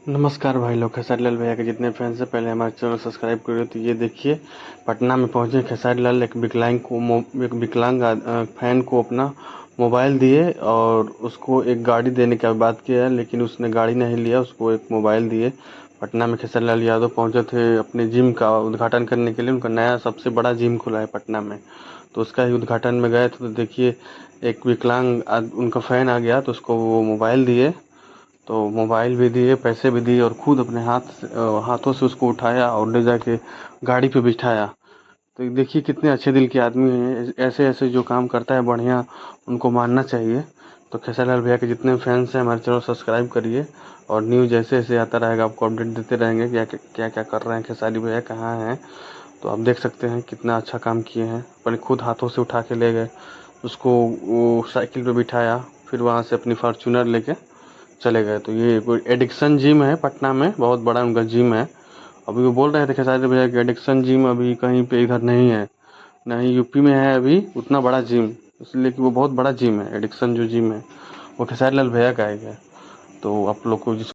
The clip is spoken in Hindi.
नमस्कार भाई लोग, खेसारी लाल भैया के जितने फैंस हैं पहले हमारे चैनल सब्सक्राइब करिए। तो ये देखिए, पटना में पहुंचे खेसारी लाल। एक विकलांग फैन को अपना मोबाइल दिए और उसको एक गाड़ी देने की बात किया है, लेकिन उसने गाड़ी नहीं लिया, उसको एक मोबाइल दिए। पटना में खेसारी लाल यादव पहुंचे थे अपने जिम का उद्घाटन करने के लिए। उनका नया सबसे बड़ा जिम खुला है पटना में, तो उसका ही उद्घाटन में गए थे। तो देखिए, एक उनका फैन आ गया तो उसको वो मोबाइल दिए। तो मोबाइल भी दिए, पैसे भी दिए और खुद अपने हाथों से उसको उठाया और ले जाके गाड़ी पे बिठाया। तो देखिए कितने अच्छे दिल के आदमी हैं। ऐसे ऐसे जो काम करता है बढ़िया, उनको मानना चाहिए। तो खेसारी लाल भैया के जितने फैंस हैं हमारे चैनल सब्सक्राइब करिए, और न्यूज़ जैसे जैसे आता रहेगा आपको अपडेट देते रहेंगे क्या क्या क्या कर रहे हैं खेसारी भैया, कहाँ हैं। तो आप देख सकते हैं कितना अच्छा काम किए हैं। अपने खुद हाथों से उठा के ले गए उसको, वो साइकिल पे बिठाया, फिर वहाँ से अपनी फॉर्च्यूनर लेके चले गए। तो ये कोई एडिक्शन जिम है पटना में, बहुत बड़ा उनका जिम है। अभी वो बोल रहे थे खेसारी भैया कि एडिक्शन जिम अभी कहीं पे इधर नहीं है, ना ही यूपी में है अभी उतना बड़ा जिम। इसलिए कि वो बहुत बड़ा जिम है, एडिक्शन जो जिम है वो खेसारी लाल भैया का ही है। तो आप लोग को